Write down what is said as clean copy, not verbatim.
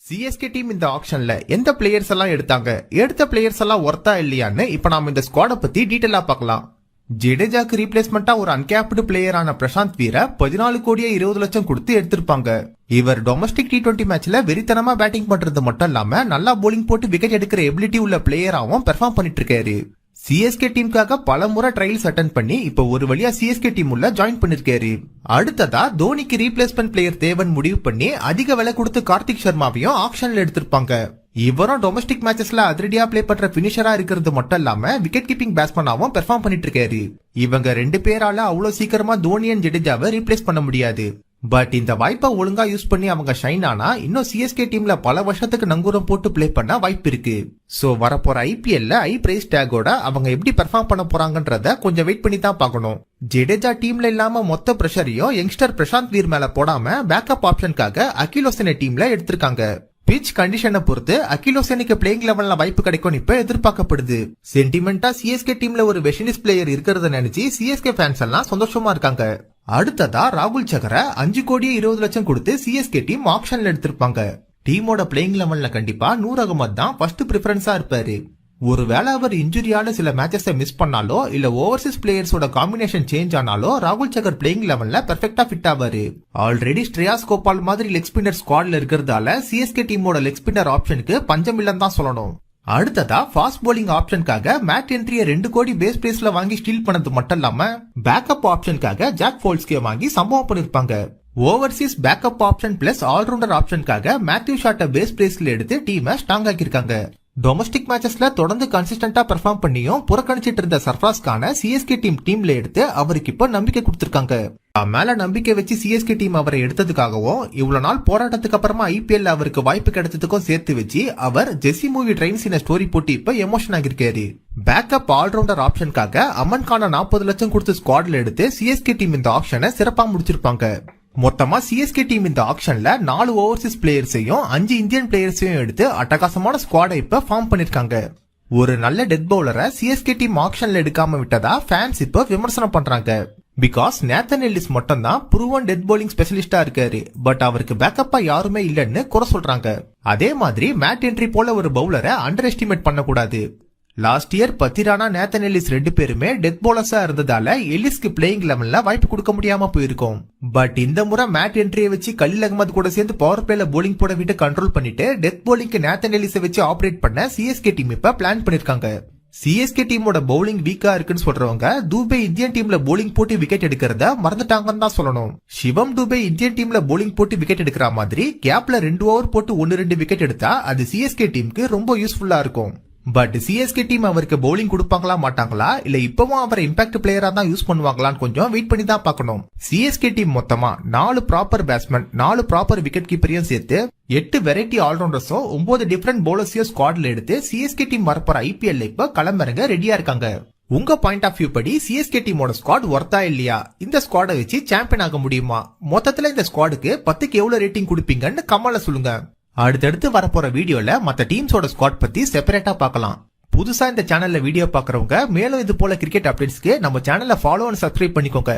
CSK team இந்த ஆக்ஷன்ல எந்த players எல்லாம் எடுத்த பிளேயர்ஸ் எல்லாம் ஒர்த்தா இல்லையான்னு இப்ப நாம இந்த ஸ்குவாட பத்தி டீடைலா பார்க்கலாம். ஜடேஜாக்கு ரீப்ளேஸ்மெண்டா ஒரு அன்கேப்டு பிளேயரான பிரசாந்த் வீர 14 கோடியே 20 லட்சம் கொடுத்து எடுத்திருப்பாங்க. இவர் டொமஸ்டிக் T20 மேட்ச்ல வெறித்தனமா பேட்டிங் பண்றது மட்டும் இல்லாம நல்லா போலிங் போட்டு விக்கெட் எடுக்கிற எபிலிட்டி உள்ள பிளேயராவும் பெர்ஃபார்ம் பண்ணிட்டு இருக்காரு. சிஎஸ்கே டீமுக்காக பல முறை ட்ரையல்ஸ் அட்டெண்ட் பண்ணி இப்ப ஒரு வழியா சிஎஸ்கே டீம் உள்ள ஜாயின் பண்ணிருக்காரு. அடுத்ததா தோனிக்கு ரீப்ளேஸ்மெண்ட் பிளேயர் தேவன் முடிவு பண்ணி அதிக விலை கொடுத்து கார்த்திக் சர்மாவையும் ஆக்ஷன்ல எடுத்திருப்பாங்க. இவரும் டொமஸ்டிக் மேட்சஸ்ல அதிரடியா பிளே பண்ற பினிஷரா இருக்கிறது மட்டும் இல்லாம விக்கெட் கீப்பிங் பேட்ஸ்மேனாவும் பெர்ஃபார்ம் பண்ணிட்டு இருக்காரு. இவங்க ரெண்டு பேரால அவ்வளவு சீக்கிரமா தோனி அண்ட் ஜடேஜாவை ரீப்ளேஸ் பண்ண முடியாது. பட் இந்த வாய்ப்பை ஒழுங்கா யூஸ் பண்ணி அவங்க ஷைன் ஆனா இன்னும் சிஎஸ்கே டீம்ல பல வருஷத்துக்கு நங்கூரம் போட்டு பிளே பண்ண வாய்ப்பு இருக்கு. சோ வரப்போற ஐபிஎல்ல ஐ பிரைஸ் டேகோட அவங்க எப்படி பெர்ஃபார்ம் பண்ண போறாங்கன்றத கொஞ்சம் வெயிட் பண்ணி தான் பார்க்கணும். ஜடேஜா டீம்ல இல்லாம மொத்த பிரஷரையும் யங்ஸ்டர் பிரசாந்த் வீர் மேல போடாம பேக்கப் ஆப்ஷனுக்காக அகில் ஹோசனை டீம்ல எடுத்திருக்காங்க. பிச் கண்டிஷனை பொறுத்து அகில் ஹோசனுக்கு பிளேயிங் லெவல்ல வாய்ப்பு கிடைக்கும் இப்ப எதிர்பார்க்கப்படுது. சென்டிமெண்டா சிஎஸ்கே டீம்ல ஒரு வெஸ்ட் பிளேயர் இருக்கிறத நினைச்சு சிஎஸ்கே ஃபேன்ஸ் எல்லாம் சந்தோஷமா இருக்காங்க. அடுத்ததா ராகுல் சகரை 5 கோடியே 20 லட்சம் கொடுத்து சிஎஸ்கே டீம் ஆக்ஷன்ல எடுத்திருப்பாங்க. டீமோட பிளேயிங் லெவல்ல கண்டிப்பா நூர் அகமது தான் ஃபர்ஸ்ட் பிரிஃபரன்ஸா இருப்பாரு. ஒருவேளை அவர் இன்ஜுரியால சில மேட்சஸை மிஸ் பண்ணாலோ இல்ல ஓவர்சீஸ் பிளேயர்ஸோட காம்பினேஷன் சேஞ்ச் ஆனாலோ ராகுல் சகர் பிளேயிங் லெவல்ல பெர்ஃபெக்ட்டா ஃபிட் ஆவாரு. ஆல்ரெடி ஸ்ரேயாஸ் கோபால் மாதிரி லெக் ஸ்பின்னர் ஸ்குவாட்ல இருக்கிறதால சிஎஸ்கே டீமோட லெக் ஸ்பின்னர் ஆப்ஷனுக்கு பஞ்சம் இல்லன்னு தான் சொல்லணும். அடுத்ததா ஃபாஸ்ட் போலிங் ஆப்ஷனுக்காக மேட் என்ட்ரிய 2 கோடி பேஸ் பிரைஸ்ல வாங்கி ஸ்டீல் பண்ணது மட்டும் இல்லாம பேக்கப் ஆப்ஷனுக்காக ஜாக் போல்ஸ்கே வாங்கி சம்பவம் பண்ணிருப்பாங்க. Overseas backup option plus allrounder ஆப்ஷனுக்காக மேத்யூ ஷாட்டை பேஸ் பிரைஸ்ல எடுத்து டீமை ஸ்ட்ராங் ஆக்கிருக்காங்க. டொமஸ்டிக் மேட்சஸ்ல தொடர்ந்து கன்சிஸ்டன்டா பெர்ஃபார்ம் பண்ணியும் புறக்கணிச்சிட்டு இருந்த சர்ஃப்ராஸ் கான சிஎஸ்கே டீம்ல எடுத்து அவருக்கு இப்ப நம்பிக்கை கொடுத்திருக்காங்க. மேல நம்பிக்கை வச்சு சிஎஸ்கே டீம் அவரை எடுத்ததுக்காகவும் இவ்வளவு நாள் போராட்டத்துக்கு அப்புறமா ஐபிஎல் அவருக்கு வாய்ப்பு கிடைச்சதுக்கும் சேர்த்து வச்சு அவர் ஜெஸ்ஸி மூவி ட்ரெயின்ஸ் ஸ்டோரி போட்டு இப்ப எமோஷன் ஆகிருக்காரு. பேக்கப் ஆல்ரவுண்டர் ஆப்ஷனுக்காக அமன் கான 40 லட்சம் கொடுத்து ஸ்குவாட்ல எடுத்து சிஎஸ்கே டீம் இந்த ஆப்ஷனை சிறப்பா முடிச்சிருப்பாங்க. மொத்தமா சிஎஸ்கே டீம் இந்த ஆக்ஷன்ல 4 ஓவர்சீஸ் பிளேயர்ஸையும் 5 இந்தியன் பிளேயர்ஸையும் எடுத்து அட்டகாசமான ஸ்குவாடை இப்ப ஃபார்ம் பண்ணிருக்காங்க. ஒரு நல்ல டெத் பவுலரை சிஎஸ்கே டீம் ஆக்ஷன்ல எடுக்காம விட்டதா ஃபேன்ஸ் இப்ப விமர்சனம் பண்றாங்க. பிகாஸ் நேத்தன் எல்லிஸ் மட்டும் தான் ப்ரூவன் டெத் பவுலிங் ஸ்பெஷலிஸ்டா இருக்காரு. பட் அவருக்கு பேக்கப்பா யாருமே இல்லன்னு குறை சொல்றாங்க. அதே மாதிரி மேட் என்ட்ரி போல ஒரு பவுலரை அண்டர் எஸ்டிமேட் பண்ணக்கூடாது. Last year Pathirana Nathan Ellis 2 பேருமே டெத் பவுலர்ஸா இருந்ததால எல்லிஸ்க்கு பிளேயிங் லெவல்ல வாய்ப்பு கொடுக்க முடியாம போயிருக்கும். பட் இந்த முறை மேட் என்ட்ரியை வச்சு கலீல் அகமது கூட சேர்ந்து பவர் பிளேல போலிங் போட விட்டு கண்ட்ரோல் பண்ணிட்டு டெத் பவுலிங்க்கு நேத்தன் எல்லிஸை வச்சு ஆபரேட் பண்ண சிஎஸ்கே டீம் இப்ப பிளான் பண்ணிருக்காங்க. சிஎஸ்கே டீமோட பவுலிங் வீக்கா இருக்குன்னு சொல்றவங்க துபே இந்தியன் டீம்ல போலிங் போட்டு விக்கெட் எடுக்கிறத மறந்துட்டாங்கன்னு தான் சொல்லணும். சிவம் துபே இந்தியன் டீம்ல போலிங் போட்டு விக்கெட் எடுக்கிற மாதிரி கேப்ல 2 ஓவர் போட்டு 1-2 விக்கெட் எடுத்தா அது சிஎஸ்கே டீமுக்கு ரொம்ப யூஸ்ஃபுல்லா இருக்கும். பட் சிஎஸ்கே டீம் அவருக்கு பவுலிங் கொடுப்பாங்களா மாட்டாங்களா இல்ல இப்பவும் அவரை இம்பாக்ட் பிளேயரா தான் யூஸ் பண்ணுவாங்களான்னு கொஞ்சம் வெயிட் பண்ணி தான் பார்க்கணும். சிஎஸ்கே டீம் மொத்தமா 4 ப்ராப்பர் பேட்ஸ்மேன் 4 ப்ராப்பர் விக்கெட் கீப்பரையும் சேர்த்து 8 வெரைட்டி ஆல்ரவுண்டர்ஸும் 9 டிஃபரெண்ட் பவுலர்ஸையும் ஸ்குவாட்ல எடுத்து சிஎஸ்கே டீம் வரப்போற ஐபிஎல் இப்ப களமிறங்க ரெடியா இருக்காங்க. உங்க பாயிண்ட் ஆஃப் வியூ படி சிஎஸ்கே டீமோட ஸ்குவாட் ஒர்த்தா இல்லையா? இந்த ஸ்குவாடை வச்சு சாம்பியன் ஆக முடியுமா? மொத்தத்துல இந்த ஸ்குவாடுக்கு 10க்கு எவ்வளவு ரேட்டிங் கொடுப்பீங்கன்னு கமெண்ட்ல சொல்லுங்க. அடுத்தடுத்து வரப்போற வீடியோல மத்த டீம்ஸோட ஸ்குவாட் பத்தி செப்பரேட்டா பார்க்கலாம். புதுசா இந்த சேனல்ல வீடியோ பாக்குறவங்க மேலும் இது போல கிரிக்கெட் அப்டேட்ஸ்க்கு நம்ம சேனலை ஃபாலோ அண்ட் சப்ஸ்கிரைப் பண்ணிக்கோங்க.